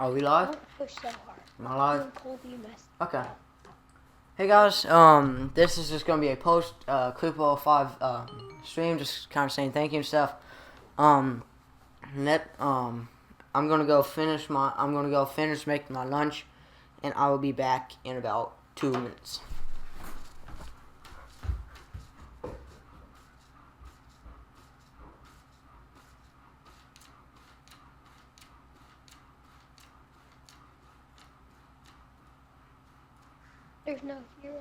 Are we live? Don't push so hard. Am I live? You and Colby messed Okay. up. Hey guys, this is just gonna be a post Creepo 5 stream, just kind of saying thank you and stuff. I'm gonna go finish making my lunch, and I will be back in about 2 minutes. There's no heroes.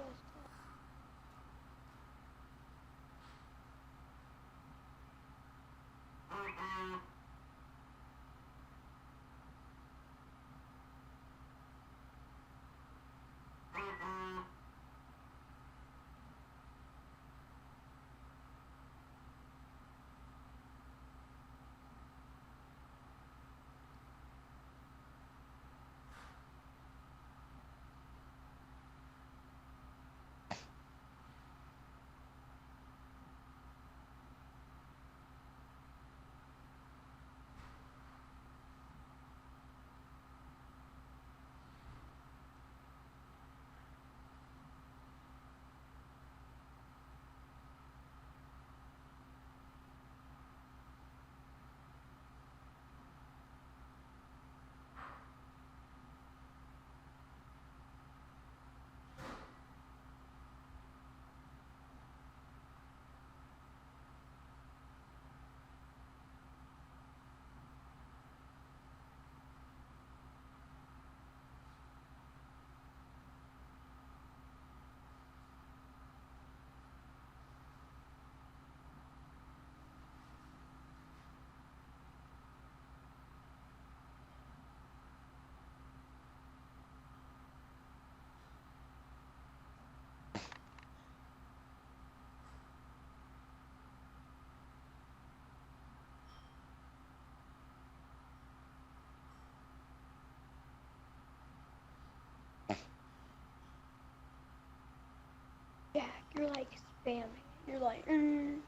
Jack, you're like spamming. You're like, And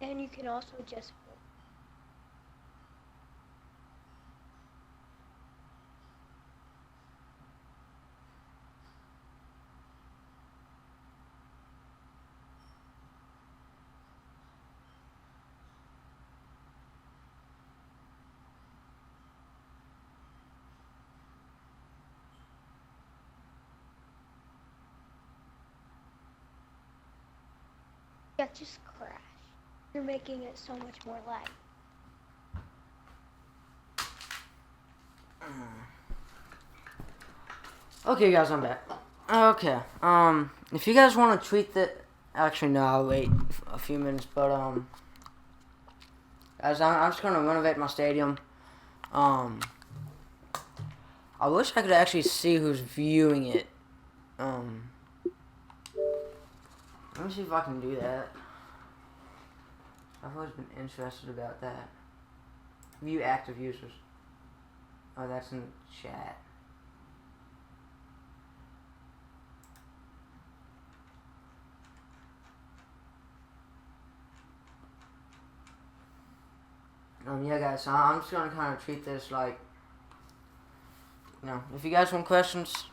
you can also just hold. Jack, just crash. You're making it so much more lag. Okay, guys, I'm back. Okay, if you guys want to tweet the, actually no, I'll wait a few minutes, but guys, I'm just gonna renovate my stadium. I wish I could actually see who's viewing it. Let me see if I can do that. I've always been interested about that. View active users. Oh, that's in the chat. Yeah, guys, so I'm just gonna kind of treat this like, you know, if you guys want questions,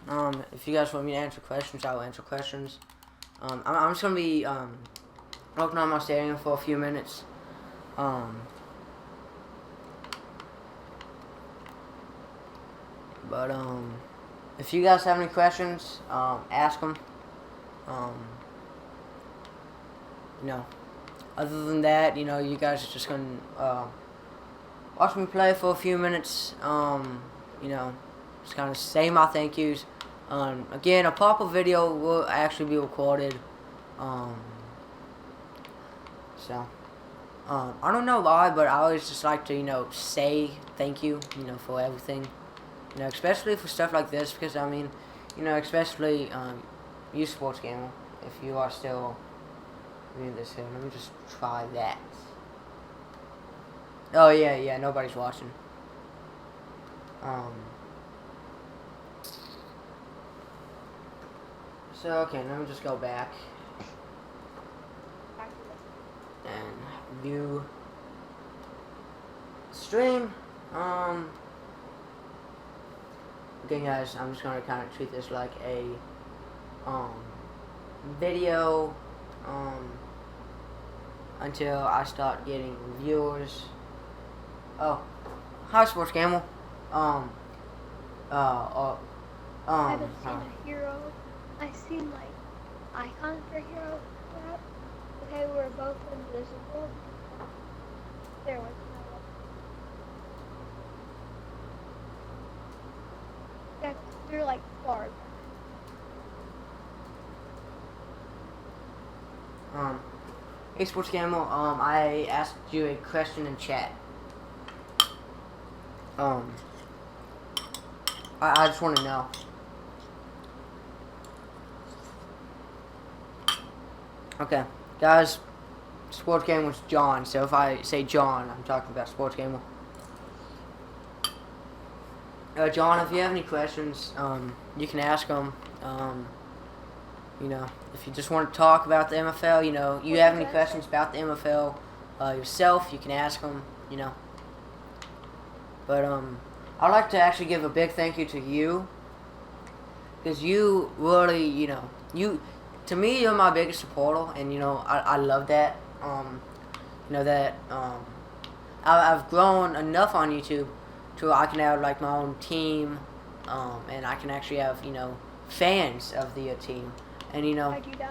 if you guys want me to answer questions, I will answer questions. I'm just gonna be working on my stadium for a few minutes. But if you guys have any questions, ask them. You know, other than that, you know, you guys are just gonna watch me play for a few minutes. You know, just kind of say my thank yous. Again, a pop-up video will actually be recorded. So, I don't know why, but I always just like to, you know, say thank you, you know, for everything. You know, especially for stuff like this, because, I mean, you know, especially, you sports gamer, if you are still doing this here. Let me just try that. Oh, yeah, nobody's watching. So, okay, let me just go back and view stream. Okay, guys, I'm just gonna kind of treat this like a video until I start getting viewers. Oh, hi, Sports Camel. Um, I haven't seen a hero. I've seen like icons for heroes. Okay, we're both invisible. There was no. Yeah, they're like far. Hey, Sports Camel. I asked you a question in chat. I just want to know. Okay, guys. Sports Camel was John, so if I say John, I'm talking about Sports Camel. John, if you have any questions, you can ask them. You know, if you just want to talk about the MFL, you know, you have any questions about the MFL yourself, you can ask them, you know. But I'd like to actually give a big thank you to you, because you really, you know, to me, you're my biggest supporter, and you know, I love that. You know that I've grown enough on YouTube to where I can have like my own team, and I can actually have, you know, fans of the team, and you know, How'd you die?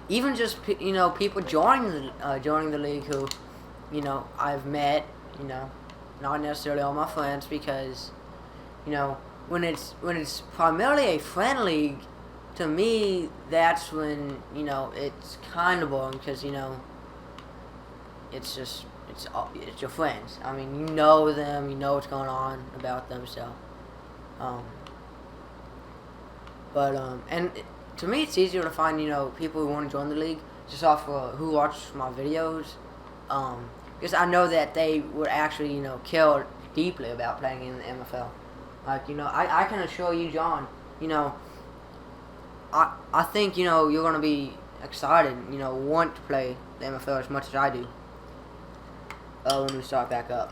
even just you know, people joining the league who, you know, I've met, you know, not necessarily all my friends, because you know, when it's primarily a friend league, to me that's when, you know, it's kind of boring, because you know, it's just it's your friends. I mean, you know them, you know what's going on about them, so and to me it's easier to find, you know, people who want to join the league just off who watch my videos, because I know that they would actually, you know, care deeply about playing in the MFL. Like, you know, I can assure you, John, you know, I think, you know, you're gonna be excited, you know, want to play the MFL as much as I do when we start back up.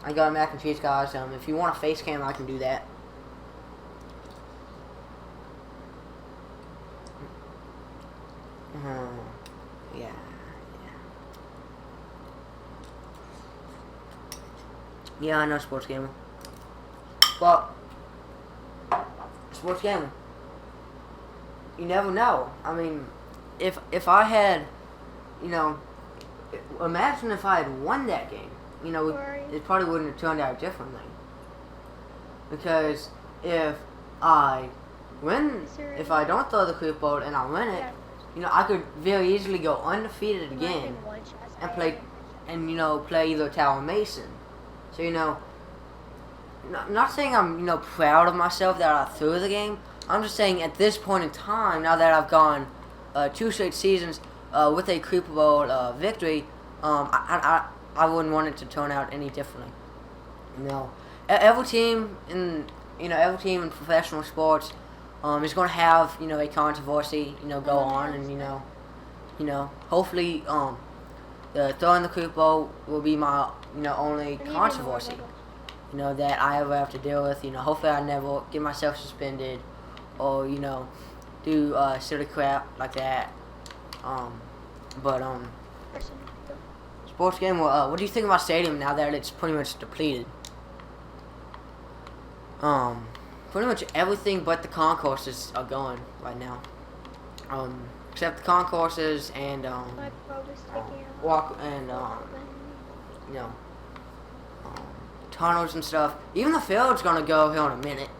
I got a mac and cheese, guys. If you want a face cam, I can do that. Yeah. Yeah, I know, Sports Gamer. But Sports Gamer, you never know. I mean, if I had, you know, imagine if I had won that game. You know, it probably wouldn't have turned out differently. Because if I don't throw the creep bolt and I win it, you know, I could very easily go undefeated again and play either Tower Mason. So, you know, not saying I'm, you know, proud of myself that I threw the game. I'm just saying at this point in time, now that I've gone 2 straight seasons with a Creeper Bowl victory, I wouldn't want it to turn out any differently. You know, every team in professional sports is going to have, you know, a controversy, you know, go on, and you know, hopefully the throwing the Creeper Bowl will be my, you know, only controversy, you know, that I ever have to deal with. You know, hopefully I never get myself suspended or, you know, do silly crap like that. Sports Game, what do you think about Stadium now that it's pretty much depleted? Pretty much everything but the concourses are going right now. Except the concourses and you know, tunnels and stuff. Even the field's gonna go here in a minute.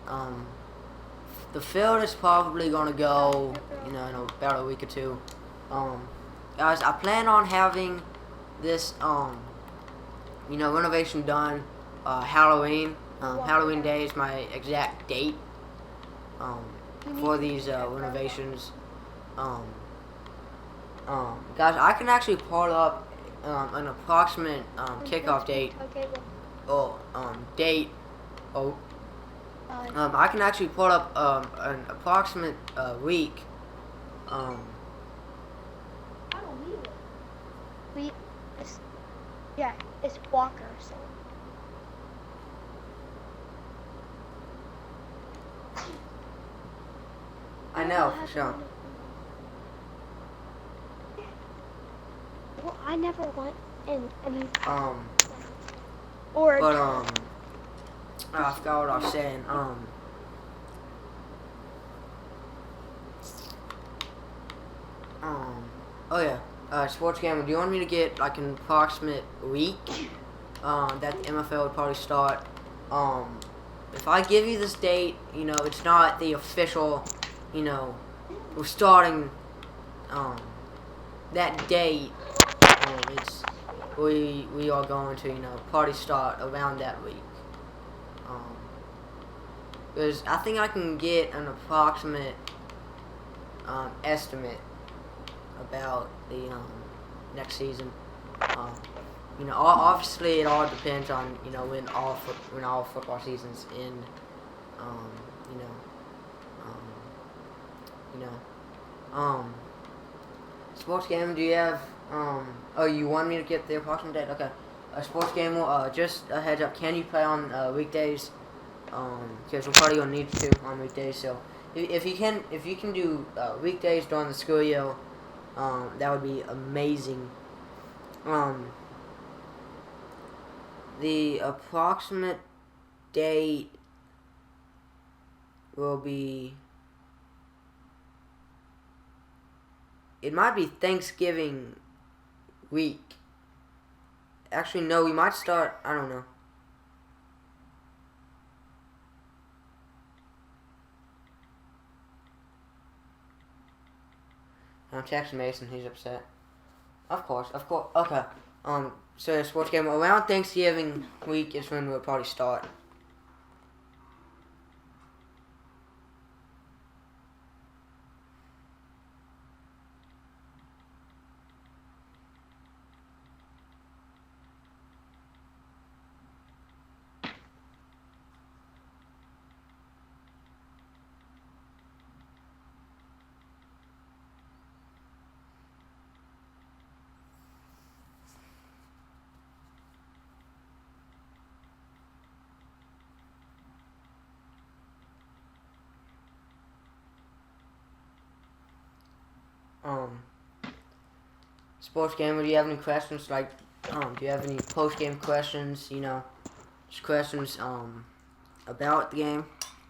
The field is probably gonna go, you know, in about a week or two. Guys, I plan on having this, you know, renovation done Halloween. Halloween Day is my exact date for these renovations. Guys, I can actually pull up an approximate kickoff date or date. I can actually pull up an approximate week. It's Walker. So. I know, for sure. Well, I never went in any. Um, Or. but I forgot what I was saying. Oh yeah. Sports Gamer, do you want me to get like an approximate week? That the MFL would probably start. If I give you this date, you know, it's not the official, you know, we're starting, that date. It's we are going to, you know, party start around that week. Because I think I can get an approximate estimate about the next season. You know, obviously it all depends on, you know, when all football seasons end. You know, you know, sports game. Do you have Oh, you want me to get the approximate date? Okay. Sports game. Just a heads up. Can you play on weekdays? Because we're probably gonna need to on weekdays. So if you can do weekdays during the school year, that would be amazing. The approximate date will be. It might be Thanksgiving week. Actually, no, we might start. I don't know. I'm texting Mason. He's upset. Of course. Okay. So sports game around Thanksgiving week is when we'll probably start. Sports game. Do you have any questions? Like, do you have any post game questions? You know, just questions about the game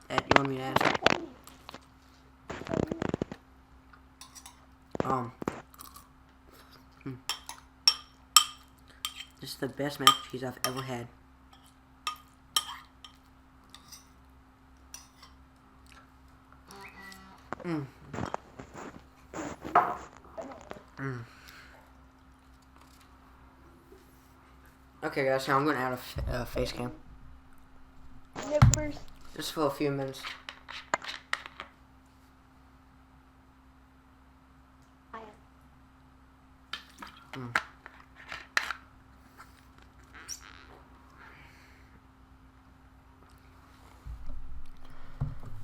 that you want me to answer. This is the best mac and cheese I've ever had. Okay, guys, now I'm going to add a face cam. Nippers. Just for a few minutes.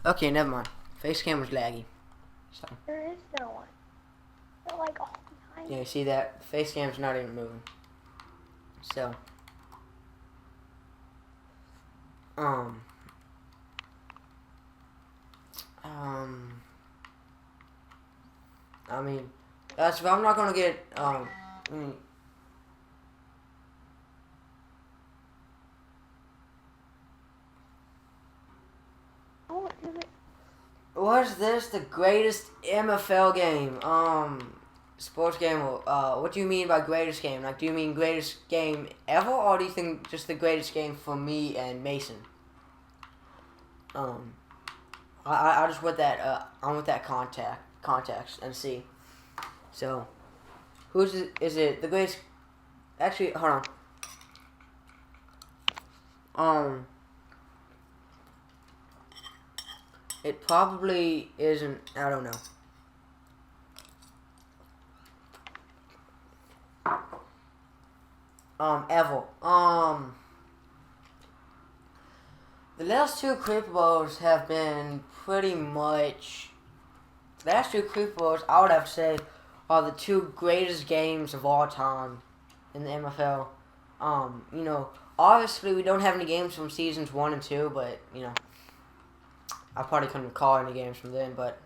Okay, never mind. Face cam was laggy. So. There is no one. They're like all behind. Yeah, you see that? The face cam's not even moving. So. I mean, if I'm not gonna get, was this the greatest MFL game? Sports game. What do you mean by greatest game? Like, do you mean greatest game ever, or do you think just the greatest game for me and Mason? I just want that. I want that context and see. So, who's it? Is it the greatest? Actually, hold on. It probably isn't. I don't know. Ever. The last two Creeper Bowls have been pretty much. The last two Creeper Bowls, I would have to say, are the two greatest games of all time in the MFL. You know, obviously we don't have any games from seasons 1 and 2, but you know, I probably couldn't call any games from then. But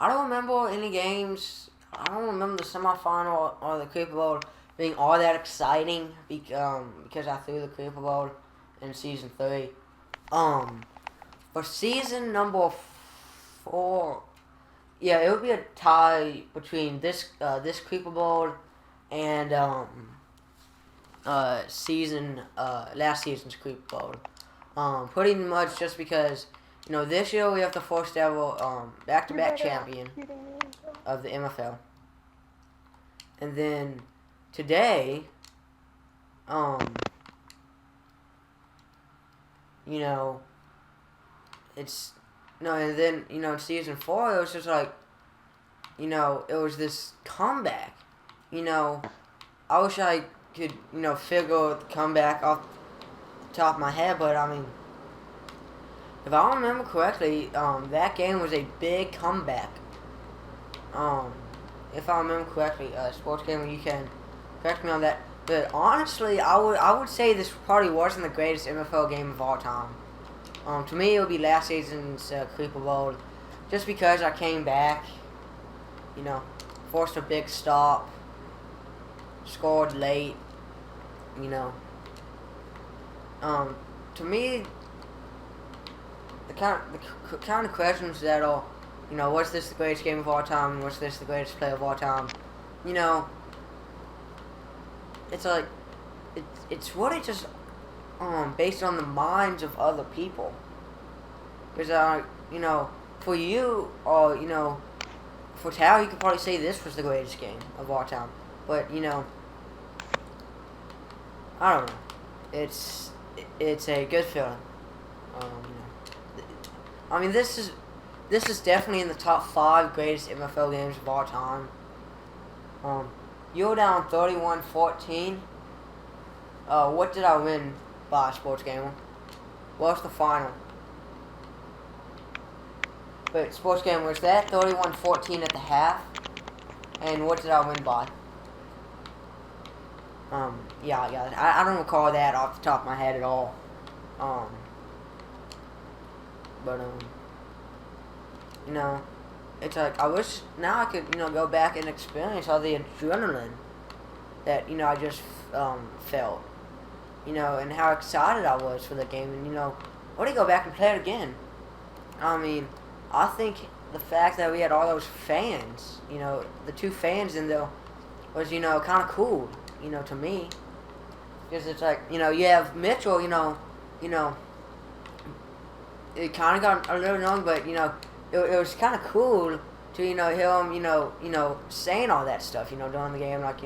I don't remember any games. I don't remember the semifinal or the Creeper Bowl being all that exciting because I threw the Creeper Bowl in season 3. For season number 4, yeah, it would be a tie between this Creeper Bowl and last season's Creeper Bowl. Pretty much just because this year we have the first ever back-to-back champion of the MFL, and then today, it's and then in season 4 it was just like it was this comeback. I wish I could figure the comeback off the top of my head, but I mean, if I remember correctly, that game was a big comeback. If I remember correctly, Sports Gamer, you can correct me on that. But honestly, I would say this probably wasn't the greatest MFL game of all time. To me, it would be last season's Creeper Bowl, just because I came back, forced a big stop, scored late, To me, the kind of questions that are, what's this the greatest game of all time? What's this the greatest play of all time? It's like, it's really just based on the minds of other people. Because for you or for Tao, you could probably say this was the greatest game of all time. But I don't know. It's a good feeling. I mean, this is definitely in the top 5 greatest MFL games of all time. You're down 31-14. What did I win by, Sports Gamer? What's the final? But Sports Gamer, was that 31-14 at the half? And what did I win by? Yeah. I don't recall that off the top of my head at all. It's like, I wish now I could, go back and experience all the adrenaline that, I just, felt. And how excited I was for the game. And, I want to go back and play it again. I mean, I think the fact that we had all those fans, the 2 fans in there was, kind of cool, to me. Because it's like, you have Mitchell, it kind of got a little annoying, but, it was kind of cool to, hear him, saying all that stuff, during the game, like,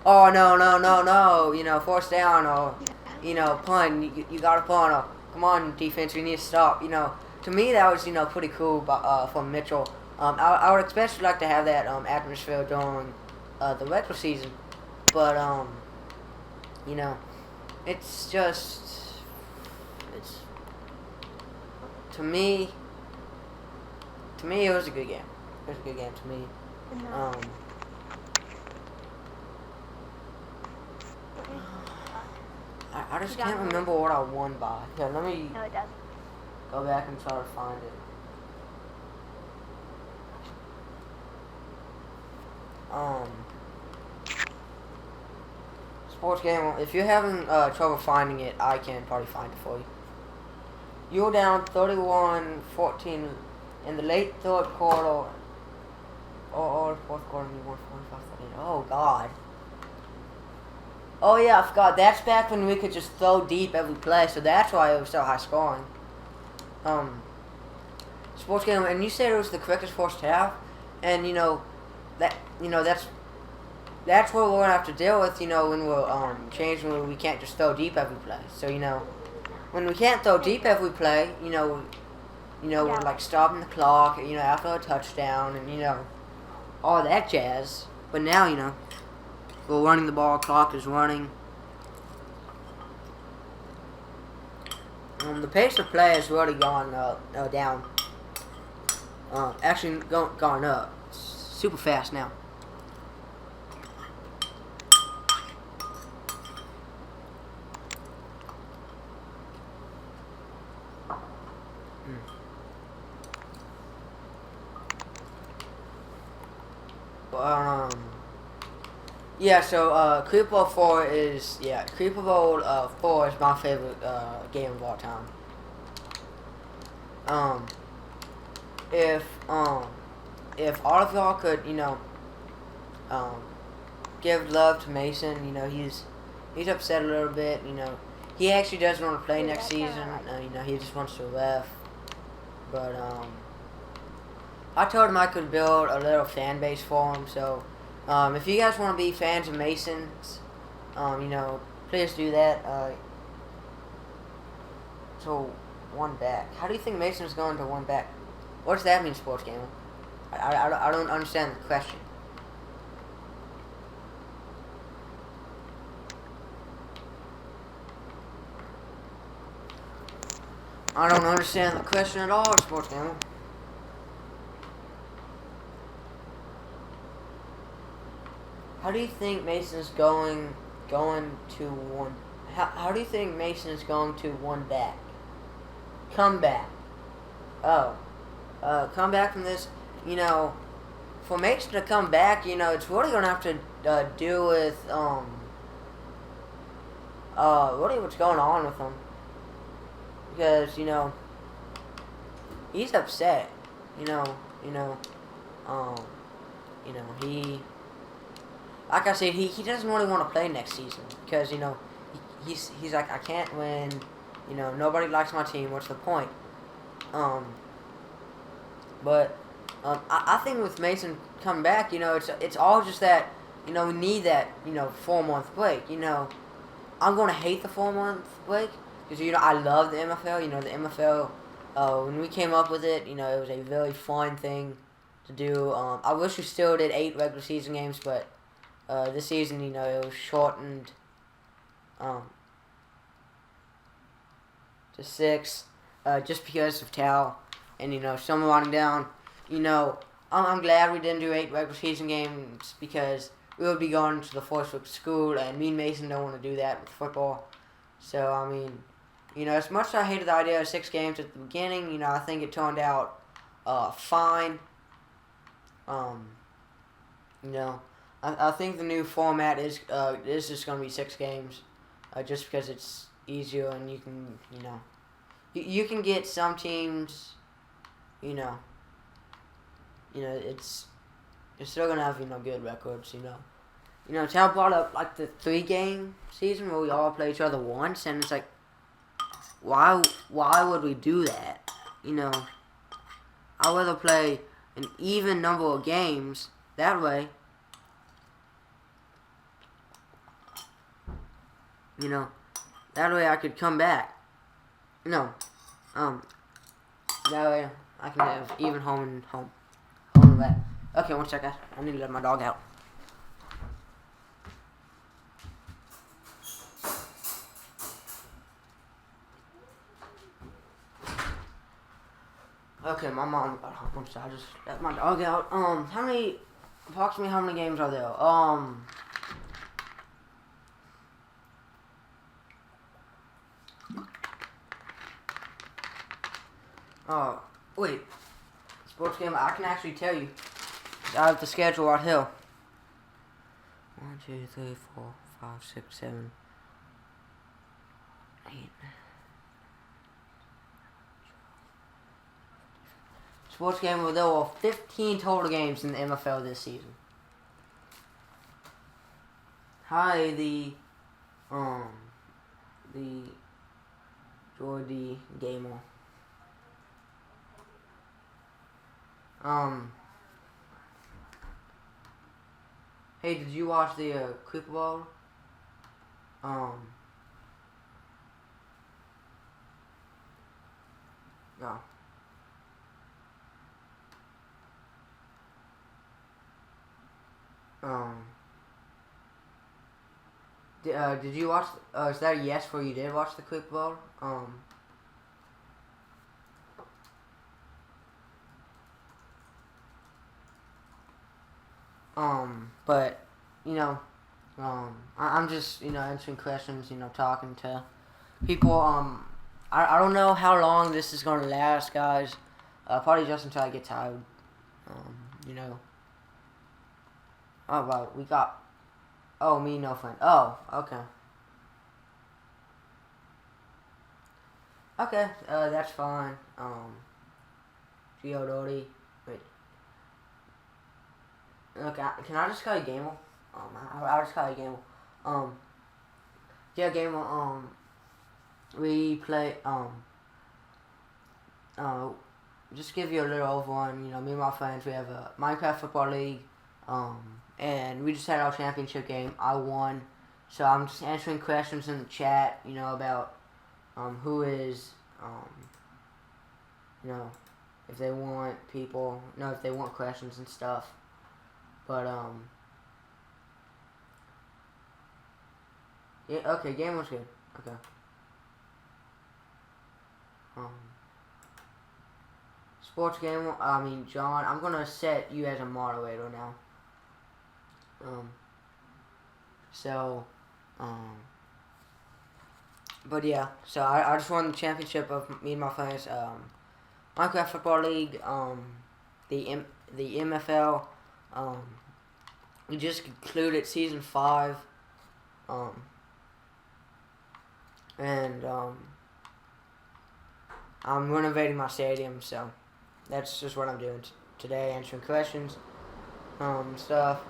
oh, no, force down, or, punt, you got to punt, or, come on, defense, we need to stop, To me, that was, pretty cool from Mitchell. I would especially like to have that atmosphere during the regular season, but, it's just, to me, it was a good game. It was a good game to me. I just can't remember what I won by. Here, let me go back and try to find it. Sports Gamer, if you're having trouble finding it, I can probably find it for you. You're down 31-14 in the late third quarter, or fourth quarter, you won 45-38. Oh, God. Oh, yeah, I forgot. That's back when we could just throw deep every play, so that's why it was so high scoring. Sports Game, and you said it was the quickest first half, and, that's what we're going to have to deal with, when we're changing, when we can't just throw deep every play. So, when we can't throw deep every play, we're like stopping the clock, after a touchdown, and, all that jazz. But now, we're running the ball, clock is running. The pace of play has really gone down. Actually, gone up. It's super fast now. Yeah, so Creepo 4 is Creepo 4 is my favorite game of all time. Um, if um, if all of y'all could, um, give love to Mason, he's upset a little bit, he actually doesn't want to play Dude, next that's kinda season, like- he just wants to left, but I told him I could build a little fan base for him, so if you guys want to be fans of Mason's, please do that. So, one back. How do you think Mason's going to one back? What does that mean, Sports Gamer? I don't understand the question. I don't understand the question at all, Sports Gamer. How do you think Mason's going to one? How do you think Mason is going to one back? Come back. Oh, come back from this. For Mason to come back, it's really gonna have to do with really what's going on with him, because he's upset. Um, he, like I said, he doesn't really want to play next season because he's like, I can't win. Nobody likes my team. What's the point? But I think with Mason coming back, it's all just that we need that 4-month break. I'm gonna hate the 4-month break because I love the MFL. The MFL when we came up with it, it was a very fun thing to do. I wish we still did 8 regular season games, but this season, it was shortened to 6, just because of Tal and someone running down. I'm glad we didn't do 8 regular season games because we would be going to the first week of school, and me and Mason don't want to do that with football. So as much as I hated the idea of 6 games at the beginning, I think it turned out fine. I think the new format is just going to be 6 games, just because it's easier and you can you can get some teams, it's still gonna have good records. Tal brought up like the 3-game season where we all play each other once, and it's like, why would we do that? I'd rather play an even number of games that way. That way I could come back. That way I can have even home and home and back. Okay, one second. I need to let my dog out. Okay, my mom got home, so I just let my dog out. Approximately how many games are there? Wait. Sports Game, I can actually tell you. I have the schedule right here. 1, 2, 3, 4, 5, 6, 7, 8. Sports Game, there were 15 total games in the MFL this season. Hi, the Jordy Gamer. Hey, did you watch the Creeper Bowl? No. Did you watch? Is that a yes for you did watch the Creeper Bowl? But, I'm just, answering questions, talking to people. I don't know how long this is going to last, guys. Probably just until I get tired. Oh, right, we got... Oh, me, no friend. Oh, okay. Okay, that's fine. Geodoti. Wait. Okay, can I just call you Gamel? I'll just call you Gamel. Yeah, Gamel, we play, just give you a little overview. You know, me and my friends, we have a Minecraft Football League, and we just had our championship game. I won, so I'm just answering questions in the chat, you know, about, who is, you know, if they want people, you know, if they want questions and stuff, but, yeah, okay, game was good, okay, sports game, John, I'm gonna set you as a moderator now, so, but yeah, so I just won the championship of me and my friends, Minecraft Football League, the MFL, we just concluded season 5, and, I'm renovating my stadium, so that's just what I'm doing today, answering questions, stuff.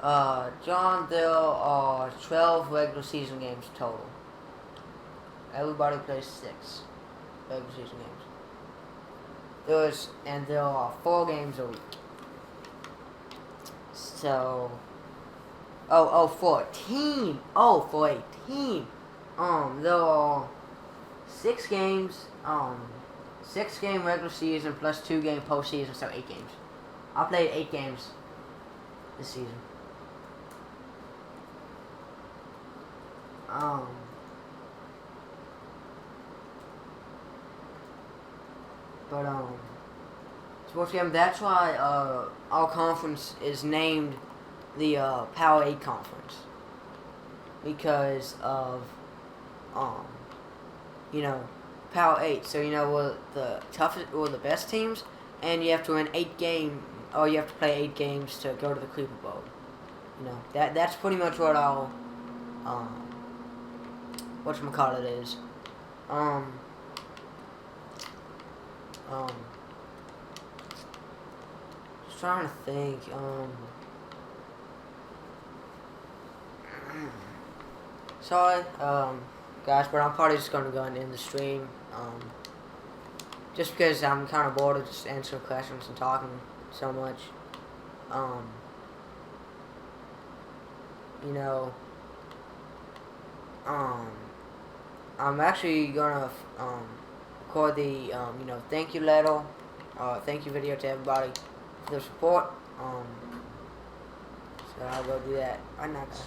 John, there are 12 regular season games total. Everybody plays 6 regular season games. There are 4 games a week. So, for a team. Oh, for a team. There are 6 games. 6-game regular season plus 2-game postseason, so 8 games. I played 8 games this season. Sports game. That's why our conference is named the Power 8 Conference, because of you know, Power 8. So, you know, we're the toughest or the best teams, and you have to win 8 games, or you have to play 8 games to go to the Creeper Bowl. You know, that's pretty much what our whatchamacallit is. Just trying to think. Sorry, guys, but I'm probably just gonna go and end the stream. Just because I'm kind of bored of just answering questions and talking so much. You know, I'm actually gonna record the you know, thank you letter, thank you video to everybody for the support. So I'll go do that right now, guys.